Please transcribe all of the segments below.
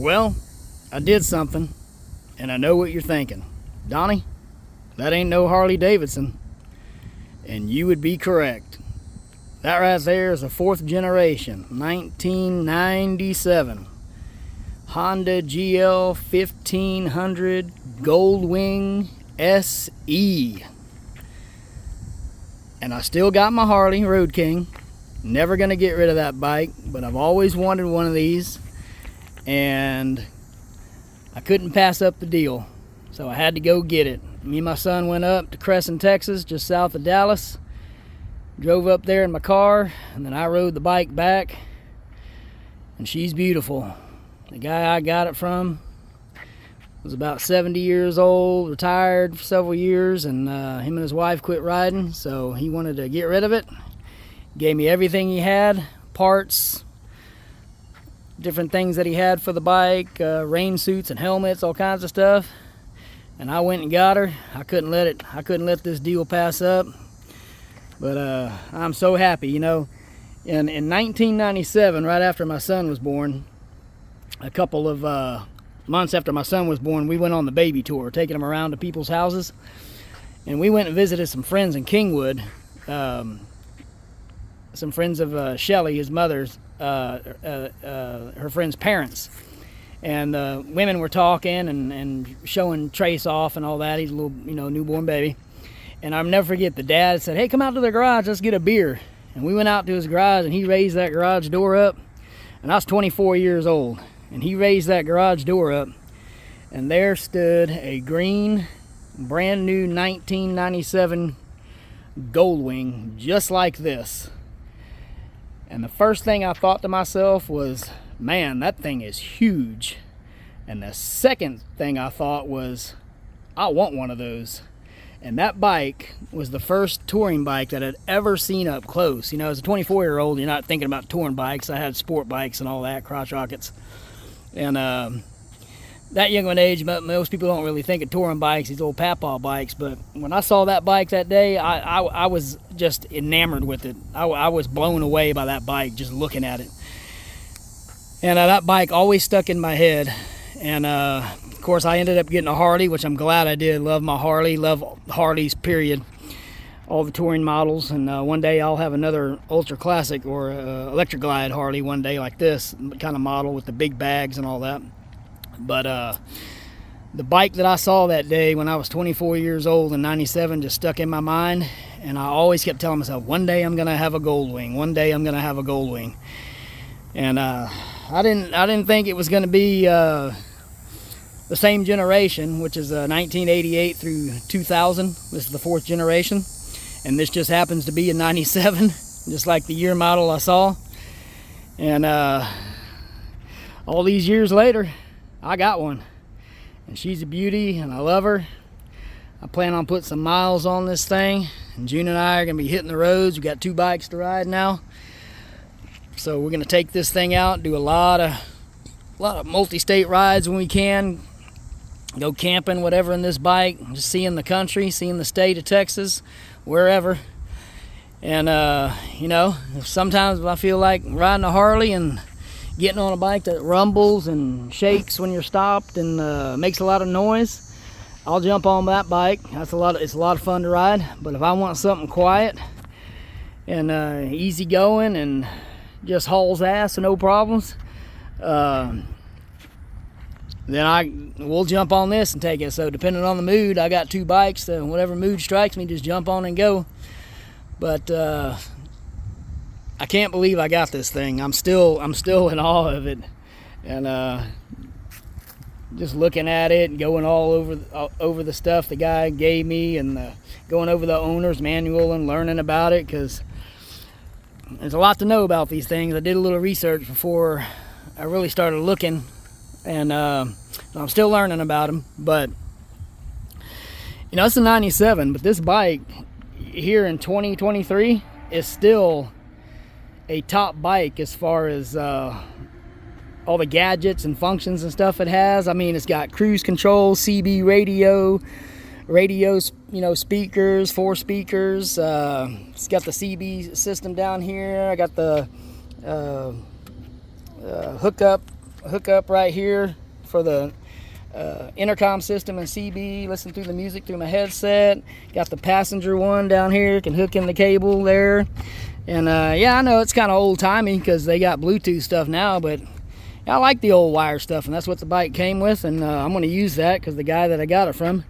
Well, I did something, and I know what you're thinking. Donnie, that ain't no Harley Davidson. And you would be correct. That right there is a 4th generation, 1997 Honda GL1500 GoldWing SE. And I still got my Harley Road King. Never gonna get rid of that bike, but I've always wanted one of these, and I couldn't pass up the deal, so I had to go get it. Me and my son went up to Crescent, Texas, just south of Dallas, drove up there in my car, and then I rode the bike back, and she's beautiful. The guy I got it from was about 70 years old, retired for several years, and him and his wife quit riding, so he wanted to get rid of it. Gave me everything he had, parts, different things that he had for the bike, rain suits and helmets, all kinds of stuff. And I went and got her. I couldn't let this deal pass up. But I'm so happy, you know. In 1997, right after my son was born, a couple of months after my son was born, we went on the baby tour, taking him around to people's houses. And we went and visited some friends in Kingwood. Some friends of Shelly, his mother's, her friend's parents. And the women were talking and showing Trace off and all that. He's a little, newborn baby. And I'll never forget, the dad said, "Hey, come out to the garage, let's get a beer." And we went out to his garage, and he raised that garage door up. And I was 24 years old. And he raised that garage door up, and there stood a green, brand new 1997 GoldWing, just like this. And the first thing I thought to myself was, man, that thing is huge. And the second thing I thought was, I want one of those. And that bike was the first touring bike that I'd ever seen up close. You know, as a 24-year-old, you're not thinking about touring bikes. I had sport bikes and all that, crotch rockets. And that young of an age, most people don't really think of touring bikes, these old papaw bikes. But when I saw that bike that day, I was just enamored with it. I was blown away by that bike, just looking at it. And that bike always stuck in my head. And of course, I ended up getting a Harley, which I'm glad I did. Love my Harley, love Harleys, period. All the touring models. And one day I'll have another ultra classic or electric glide Harley one day, like this kind of model with the big bags and all that. But the bike that I saw that day when I was 24 years old in 97 just stuck in my mind. And I always kept telling myself, one day I'm gonna have a GoldWing, one day I'm gonna have a GoldWing. And I didn't think it was gonna be the same generation, which is 1988 through 2000. This is the 4th generation. And this just happens to be a 97, just like the year model I saw. And all these years later, I got one. And she's a beauty, and I love her. I plan on putting some miles on this thing. And June and I are going to be hitting the roads. We've got 2 bikes to ride now. So we're going to take this thing out, do a lot of multi-state rides when we can. Go camping, whatever, in this bike. Just seeing the country, seeing the state of Texas, wherever. And sometimes I feel like riding a Harley and getting on a bike that rumbles and shakes when you're stopped and makes a lot of noise, I'll jump on that bike. It's a lot of fun to ride. But if I want something quiet and easy going and just hauls ass and no problems, then we'll jump on this and take it. So depending on the mood, I got 2 bikes, so whatever mood strikes me, just jump on and go. But I can't believe I got this thing. I'm still in awe of it. And just looking at it and going all over the stuff the guy gave me, and going over the owner's manual and learning about it, because there's a lot to know about these things. I did a little research before I really started looking. And I'm still learning about them. But it's a 97, but this bike here in 2023 is still a top bike as far as all the gadgets and functions and stuff it has. I mean, it's got cruise control, CB radios, speakers, 4 speakers. It's got the CB system down here. I got the hookup hook up right here for the intercom system and CB, listen through the music through my headset. Got the passenger one down here, can hook in the cable there. And yeah, I know it's kind of old-timey because they got Bluetooth stuff now, but I like the old wire stuff, and that's what the bike came with. And I'm going to use that because the guy that I got it from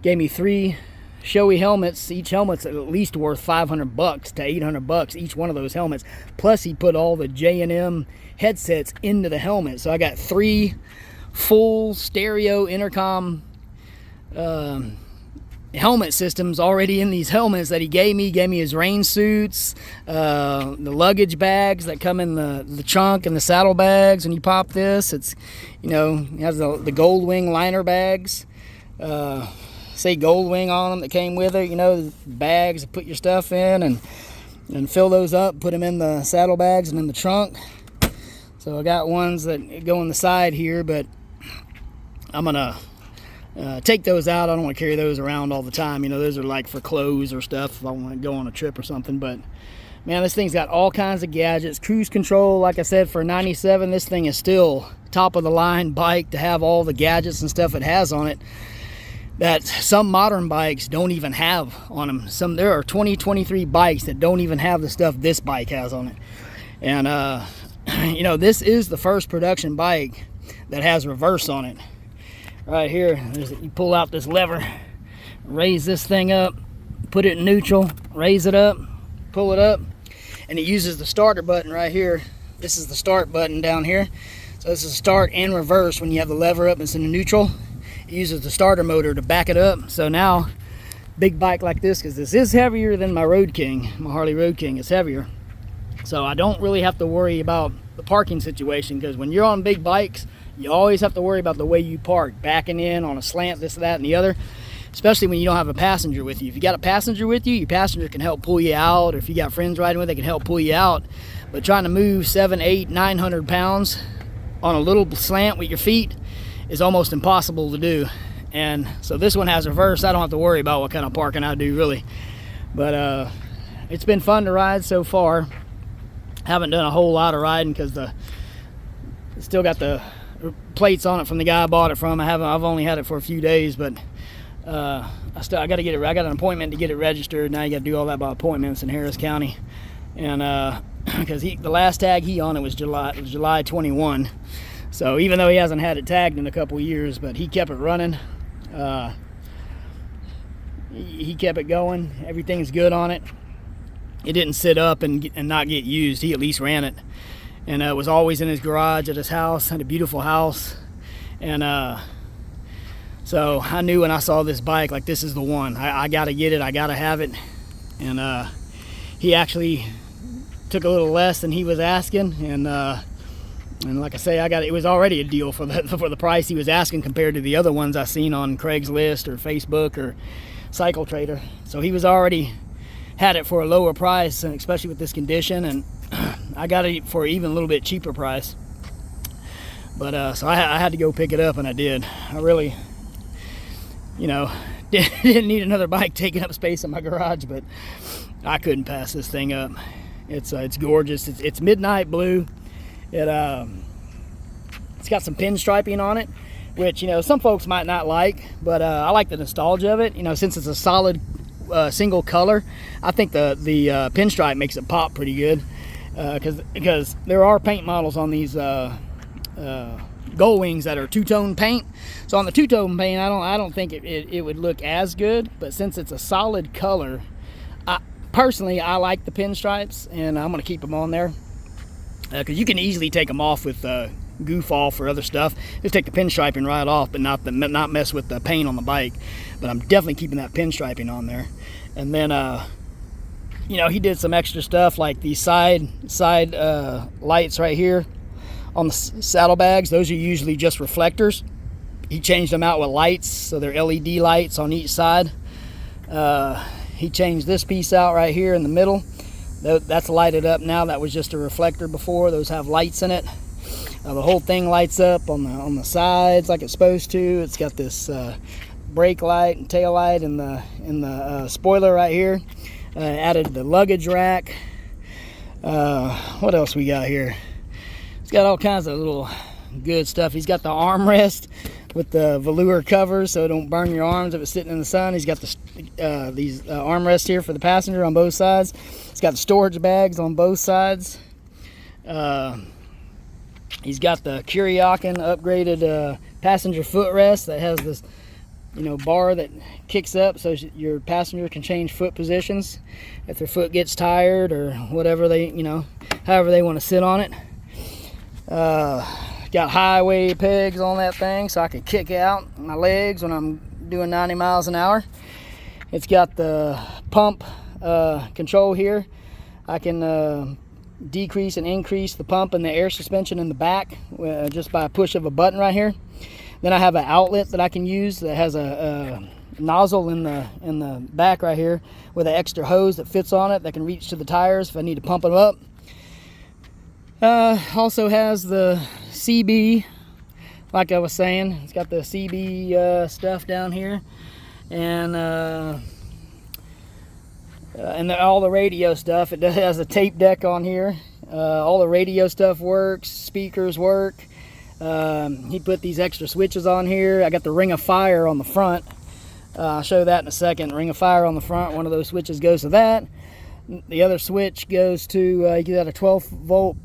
gave me 3 showy helmets. Each helmet's at least worth $500 to $800 each one of those helmets. Plus he put all the J&M headsets into the helmet, so I got 3 full stereo intercom helmet systems already in these helmets that he gave me. He gave me his rain suits, the luggage bags that come in the trunk, and the saddle bags. When you pop this, it's, you know, it has the GoldWing liner bags, say GoldWing on them, that came with it. You know, bags to put your stuff in, and fill those up, put them in the saddle bags and in the trunk. So I got ones that go on the side here, but I'm gonna take those out. I don't want to carry those around all the time. You know, those are like for clothes or stuff if I want to go on a trip or something. But man, this thing's got all kinds of gadgets. Cruise control, like I said, for 97, this thing is still top of the line bike to have all the gadgets and stuff it has on it that some modern bikes don't even have on them. There are 2023 bikes that don't even have the stuff this bike has on it. And you know, this is the first production bike that has reverse on it. Right here, you pull out this lever, raise this thing up, put it in neutral, raise it up, pull it up, and it uses the starter button right here. This is the start button down here. So this is start and reverse. When you have the lever up and it's in neutral, it uses the starter motor to back it up. So now, big bike like this, because this is heavier than my Road King, my Harley Road King is heavier. So I don't really have to worry about the parking situation, because when you're on big bikes, you always have to worry about the way you park, backing in on a slant, this, that, and the other, especially when you don't have a passenger with you. If you got a passenger with you, your passenger can help pull you out, or if you got friends riding with, they can help pull you out. But trying to move 700, 800, 900 pounds on a little slant with your feet is almost impossible to do. And so this one has reverse. I don't have to worry about what kind of parking I do, really. But it's been fun to ride so far. Haven't done a whole lot of riding because it's still got the plates on it from the guy I bought it from. I've only had it for a few days, but I got to get it. I got an appointment to get it registered. Now you got to do all that by appointments in Harris County, and because the last tag he on it was July 21. So even though he hasn't had it tagged in a couple years, but he kept it running. He kept it going. Everything's good on it. It didn't sit up and not get used. He at least ran it. And it was always in his garage at his house. Had a beautiful house. And so I knew when I saw this bike, like, this is the one. I got to get it. I got to have it. And he actually took a little less than he was asking. And like I say, it was already a deal for the price he was asking compared to the other ones I seen on Craigslist or Facebook or Cycle Trader. So he was already had it for a lower price, and especially with this condition, and I got it for an even a little bit cheaper price. But so I had to go pick it up, and I did. I really, you know, didn't need another bike taking up space in my garage, but I couldn't pass this thing up. It's gorgeous. It's midnight blue. It's got some pinstriping on it, which, you know, some folks might not like, but I like the nostalgia of it. You know, since it's a solid single color, I think the pinstripe makes it pop pretty good, because there are paint models on these GoldWings that are two-tone paint. So on the two-tone paint, I don't think it would look as good, but since it's a solid color, personally I like the pinstripes, and I'm gonna keep them on there, because you can easily take them off with goof off or other stuff. Just take the pinstriping right off, but not mess with the paint on the bike. But I'm definitely keeping that pinstriping on there. And then you know, he did some extra stuff like these side lights right here on the saddlebags. Those are usually just reflectors. He changed them out with lights, so they're LED lights on each side. He changed this piece out right here in the middle. That's lighted up now. That was just a reflector before. Those have lights in it. The whole thing lights up on the sides like it's supposed to. It's got this brake light and tail light in the spoiler right here. Added the luggage rack. What else we got here? It's got all kinds of little good stuff. He's got the armrest with the velour covers so it don't burn your arms if it's sitting in the sun. He's got these armrests here for the passenger on both sides. He's got the storage bags on both sides. He's got the Kuryakin upgraded passenger footrest that has this, bar that kicks up so your passenger can change foot positions if their foot gets tired or whatever they, however they want to sit on it. Got highway pegs on that thing so I can kick out my legs when I'm doing 90 miles an hour. It's got the pump control here. I can decrease and increase the pump and the air suspension in the back just by a push of a button right here. Then I have an outlet that I can use that has a nozzle in the back right here with an extra hose that fits on it that can reach to the tires if I need to pump them up. Also has the CB, like I was saying. It's got the CB stuff down here, and all the radio stuff. It has a tape deck on here. All the radio stuff works, speakers work. He put these extra switches on here. I got the Ring of Fire on the front. I'll show that in a second. Ring of Fire on the front. One of those switches goes to that. The other switch goes to, you got a 12 volt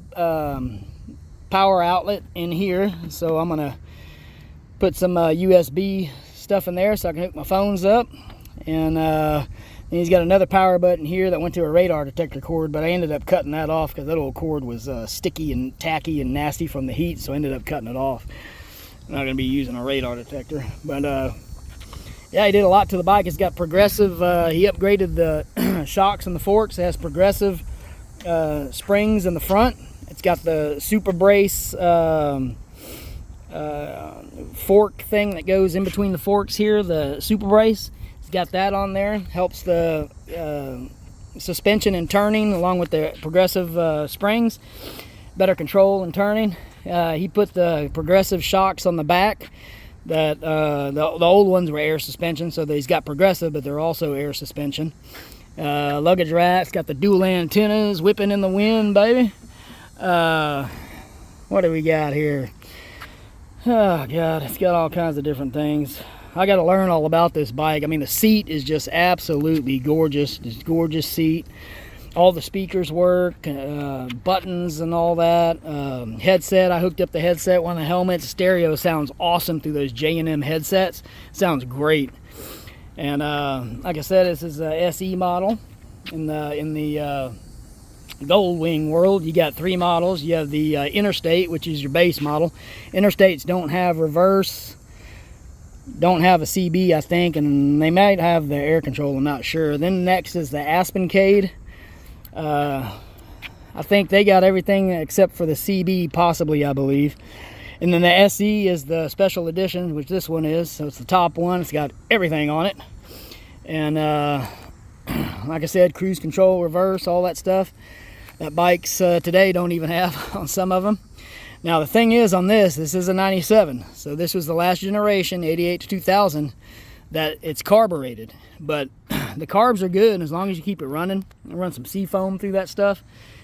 power outlet in here. So I'm going to put some USB stuff in there so I can hook my phones up. And he's got another power button here that went to a radar detector cord, but I ended up cutting that off because that old cord was sticky and tacky and nasty from the heat, so I ended up cutting it off. I'm not going to be using a radar detector. But yeah, he did a lot to the bike. It's got progressive, he upgraded the shocks and the forks. It has progressive springs in the front. It's got the Super Brace fork thing that goes in between the forks here, the Super Brace. Got that on there. Helps the suspension and turning along with the progressive springs. Better control and turning. He put the progressive shocks on the back. That the old ones were air suspension, so he's got progressive, but they're also air suspension. Luggage racks. Got the dual antennas whipping in the wind, baby. What do we got here? Oh God, it's got all kinds of different things. I got to learn all about this bike. I mean, the seat is just absolutely gorgeous. This gorgeous seat. All the speakers work, buttons and all that. Headset, I hooked up the headset, one of the helmets. Stereo sounds awesome through those J&M headsets. Sounds great. And like I said, this is a SE model. In the GoldWing world, you got 3 models. You have the Interstate, which is your base model. Interstates don't have reverse, don't have a CB, I think, and they might have the air control, I'm not sure. Then next is the Aspencade. I think they got everything except for the CB, possibly, I believe. And then the SE is the special edition, which this one is. So it's the top one. It's got everything on it. And like I said, cruise control, reverse, all that stuff that bikes today don't even have on some of them. Now the thing is, on this is a 97, so this was the last generation, 88 to 2000, that it's carbureted. But the carbs are good, and as long as you keep it running, run some seafoam through that stuff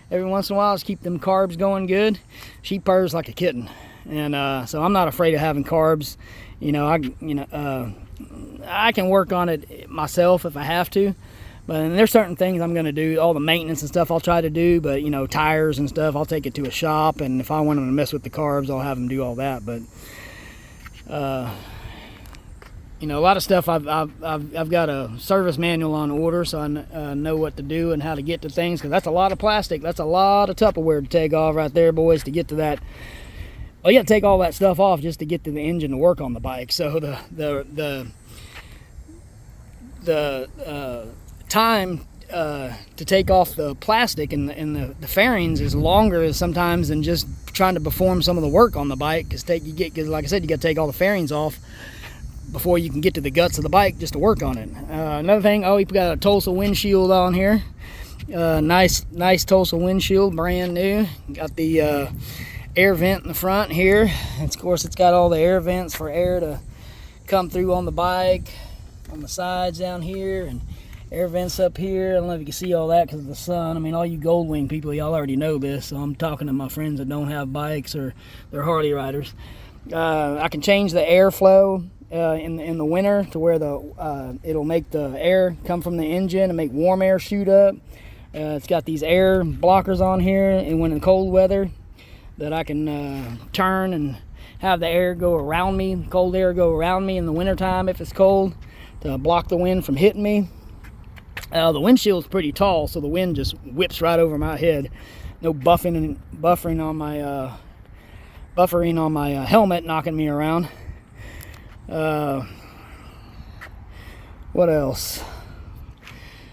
every once in a while, just keep them carbs going good. She purrs like a kitten, and so I'm not afraid of having carbs. I can work on it myself if I have to. But there's certain things I'm going to do, all the maintenance and stuff I'll try to do, but, tires and stuff, I'll take it to a shop, and if I want them to mess with the carbs, I'll have them do all that. But, a lot of stuff I've got a service manual on order, so I know what to do and how to get to things, because that's a lot of plastic. That's a lot of Tupperware to take off right there, boys, to get to that. Well, you got to take all that stuff off just to get to the engine to work on the bike. So the time to take off the plastic and the fairings is longer sometimes than just trying to perform some of the work on the bike, because like I said, you got to take all the fairings off before you can get to the guts of the bike just to work on it. Another thing, he got a Tulsa windshield on here. Nice Tulsa windshield, brand new. Got the air vent in the front here, and of course it's got all the air vents for air to come through on the bike, on the sides down here, and Air vents up here. I don't know if you can see all that because of the sun. I mean, all you GoldWing people, y'all already know this, so I'm talking to my friends that don't have bikes or they're Harley riders. I can change the airflow in the winter to where it'll make the air come from the engine and make warm air shoot up. It's got these air blockers on here, and when in cold weather, that I can turn and have the air go around me, cold air go around me in the wintertime if it's cold, to block the wind from hitting me. The windshield's pretty tall, so the wind just whips right over my head. No buffering on my helmet knocking me around. What else?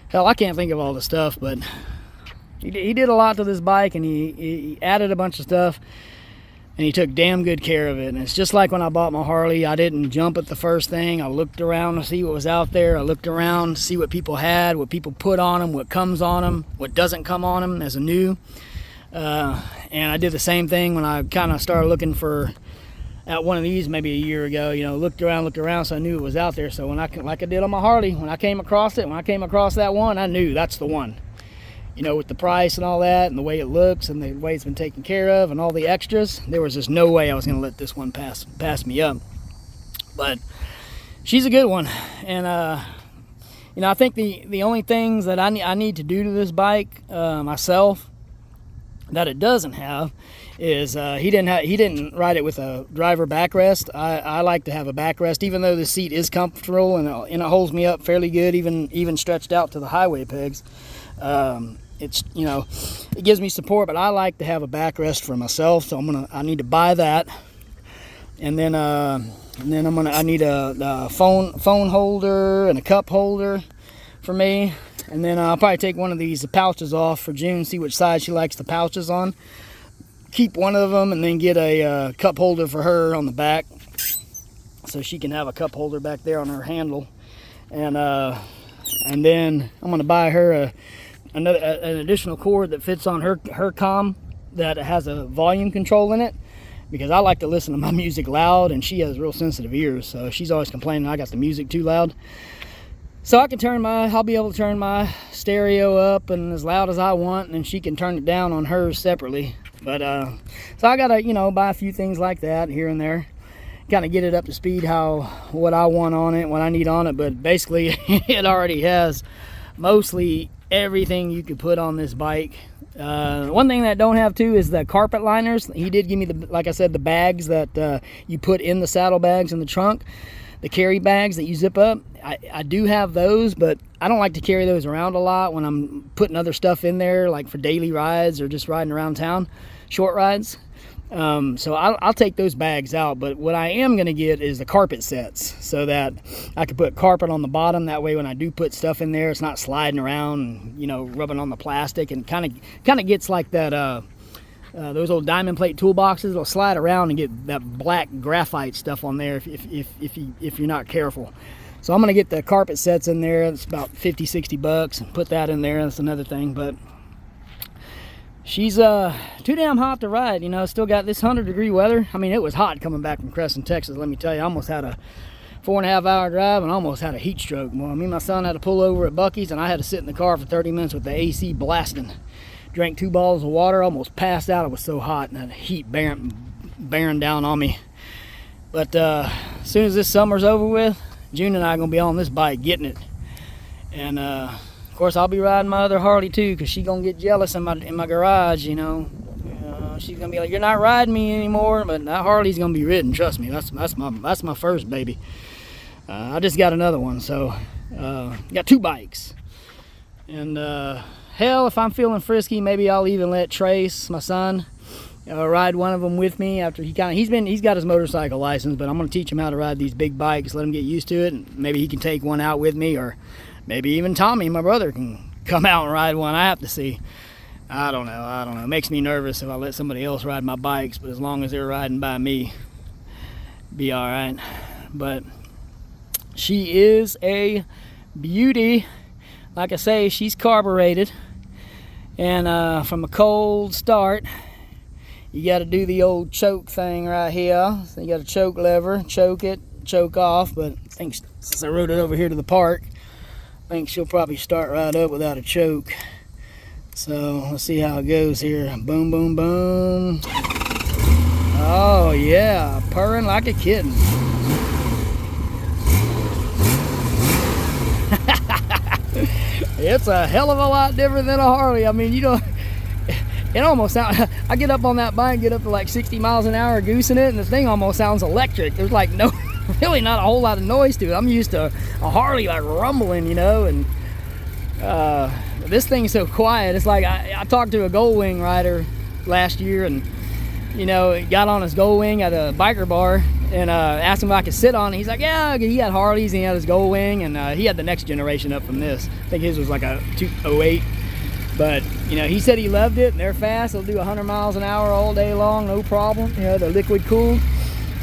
Hell, I can't think of all the stuff, but he did a lot to this bike, and he added a bunch of stuff, and he took damn good care of it. And it's just like when I bought my Harley. I didn't jump at the first thing. I looked around to see what was out there. I looked around to see what people had, what people put on them, what comes on them, what doesn't come on them as a new. And I did the same thing when I kind of started looking at one of these maybe a year ago. You know, looked around, so I knew it was out there. So when like I did on my Harley, when I came across that one, I knew that's the one. You know, with the price and all that, and the way it looks, and the way it's been taken care of, and all the extras, there was just no way I was going to let this one pass me up. But she's a good one, and you know, I think the only things that I need to do to this bike myself that it doesn't have is he didn't ride it with a driver backrest. I like to have a backrest, even though the seat is comfortable and it holds me up fairly good, even stretched out to the highway pegs. It's, you know, it gives me support, but I like to have a backrest for myself, so I need to buy that. And then I need a phone holder and a cup holder for me. And then I'll probably take one of these pouches off for June, see which side she likes the pouches on. Keep one of them, and then get a cup holder for her on the back, so she can have a cup holder back there on her handle. And then I'm going to buy her an additional cord that fits on her comm that has a volume control in it, because I like to listen to my music loud, and she has real sensitive ears, so she's always complaining I got the music too loud. So I'll be able to turn my stereo up and as loud as I want, and then she can turn it down on hers separately. But so I gotta, you know, buy a few things like that here and there, kind of get it up to speed what I want on it, what I need on it. But basically it already has mostly everything you could put on this bike. One thing that I don't have too is the carpet liners. He did give me like I said, the bags that you put in the saddlebags in the trunk, the carry bags that you zip up. I do have those, but I don't like to carry those around a lot when I'm putting other stuff in there, like for daily rides or just riding around town, short rides. So I'll take those bags out, but what I am going to get is the carpet sets, so that I can put carpet on the bottom. That way when I do put stuff in there, it's not sliding around and, you know, rubbing on the plastic, and kind of gets like that those old diamond plate toolboxes. It'll slide around and get that black graphite stuff on there if you're not careful. So I'm going to get the carpet sets in there. It's about $50-$60 and put that in there. That's another thing. But she's too damn hot to ride, you know. Still got this 100-degree weather. I mean, it was hot coming back from Crescent, Texas, let me tell you. I almost had a 4.5-hour drive and almost had a heat stroke. Well, me and my son had to pull over at Buc-ee's, and I had to sit in the car for 30 minutes with the AC blasting. Drank 2 bottles of water, almost passed out. It was so hot, and that heat bearing down on me. But as soon as this summer's over with, June and I are going to be on this bike getting it. And of course, I'll be riding my other Harley too, because she's going to get jealous in my garage, you know. She's going to be like, you're not riding me anymore, but that Harley's going to be ridden, trust me. That's my first baby. I just got another one, so got 2 bikes. And hell, if I'm feeling frisky, maybe I'll even let Trace, my son, ride one of them with me. After he's got his motorcycle license, but I'm going to teach him how to ride these big bikes, let him get used to it, and maybe he can take one out with me, or maybe even Tommy, my brother, can come out and ride one. I have to see. I don't know. It makes me nervous if I let somebody else ride my bikes, but as long as they're riding by me, be all right. But she is a beauty. Like I say, she's carbureted, and from a cold start, you got to do the old choke thing right here. So you got a choke lever, choke it, choke off. But I think since I rode it over here to the park, I think she'll probably start right up without a choke. So let's see how it goes here. Boom, boom, boom. Oh yeah, purring like a kitten. It's a hell of a lot different than a Harley. I mean, you know, it almost sounds, I get up on that bike, get up to like 60 miles an hour goosing it, and this thing almost sounds electric. There's like no, really not a whole lot of noise to it. I'm used to a Harley like rumbling, you know, and this thing's so quiet. It's like I talked to a GoldWing rider last year, and you know, he got on his GoldWing at a biker bar and asked him if I could sit on it. He's like, yeah, he had Harleys and he had his GoldWing, and he had the next generation up from this. I think his was like a 208. But, you know, he said he loved it, and they're fast. They'll do 100 miles an hour all day long, no problem. You know, they're liquid cooled,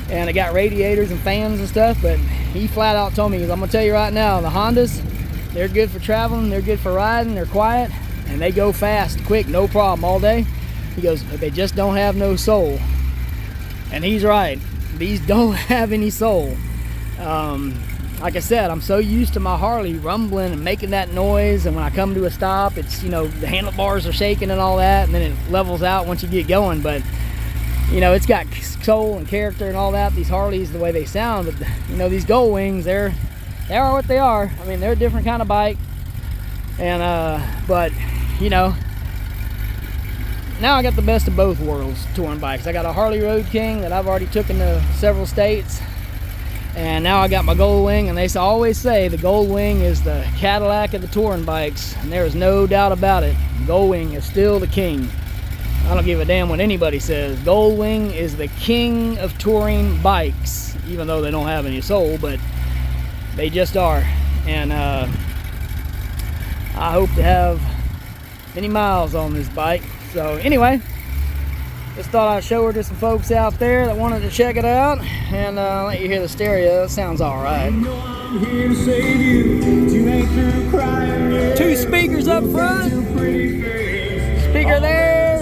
and it got radiators and fans and stuff. But he flat out told me, I'm going to tell you right now, the Hondas, they're good for traveling, they're good for riding, they're quiet, and they go fast, quick, no problem, all day. He goes, they just don't have no soul. And he's right. These don't have any soul. Like I said, I'm so used to my Harley rumbling and making that noise, and when I come to a stop, it's, you know, the handlebars are shaking and all that, and then it levels out once you get going. But, you know, it's got soul and character and all that, these Harleys, the way they sound. But, you know, these GoldWings, they are what they are. I mean, they're a different kind of bike. And, but, you know, now I got the best of both worlds touring bikes. I got a Harley Road King that I've already taken to several states, and now I got my GoldWing, and they always say the GoldWing is the Cadillac of the touring bikes, and there is no doubt about it. GoldWing is still the king. I don't give a damn what anybody says. GoldWing is the king of touring bikes, even though they don't have any soul, but they just are. And I hope to have many miles on this bike. So anyway, just thought I'd show her to some folks out there that wanted to check it out, and let you hear the stereo. It sounds all right. Two speakers up front, speaker there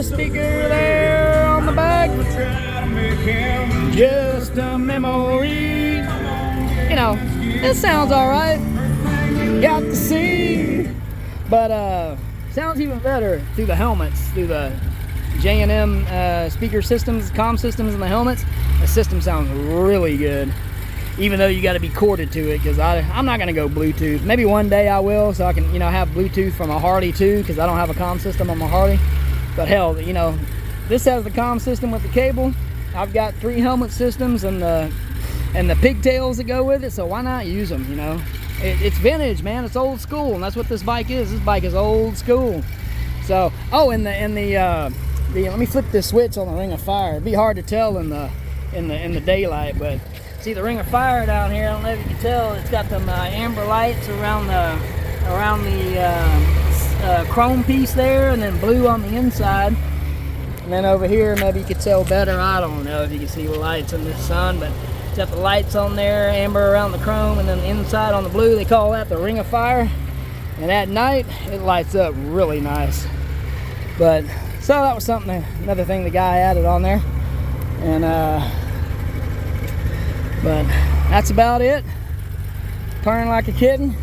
on the back. Just a memory. You know, it sounds all right. Got to see, but sounds even better through the helmets, through the J&M speaker systems, comm systems in the helmets. The system sounds really good, even though you got to be corded to it, because I'm not going to go Bluetooth. Maybe one day I will, so I can, you know, have Bluetooth from a Harley too, because I don't have a comm system on my Harley. But hell, you know, this has the comm system with the cable. I've got 3 helmet systems and the pigtails that go with it, so why not use them, you know? It's vintage, man. It's old school, and that's what this bike is. This bike is old school. So, oh, and the let me flip this switch on the Ring of Fire. It'd be hard to tell in the daylight, but see the Ring of Fire down here. I don't know if you can tell. It's got them amber lights around the chrome piece there, and then blue on the inside. And then over here, maybe you could tell better. I don't know if you can see the lights in the sun, but it's got the lights on there, amber around the chrome, and then the inside on the blue. They call that the Ring of Fire. And at night, it lights up really nice. But so that was something, another thing the guy added on there. And but that's about it. Purring like a kitten.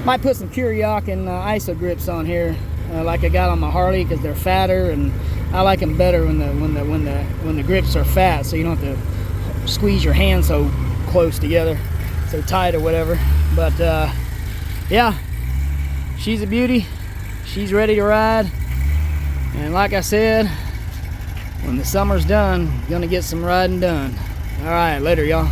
Might put some Curiok and ISO grips on here, like I got on my Harley, because they're fatter, and I like them better when the grips are fat, so you don't have to squeeze your hands so close together, so tight or whatever. But yeah, she's a beauty. She's ready to ride. And like I said, when the summer's done, gonna get some riding done. All right, later, y'all.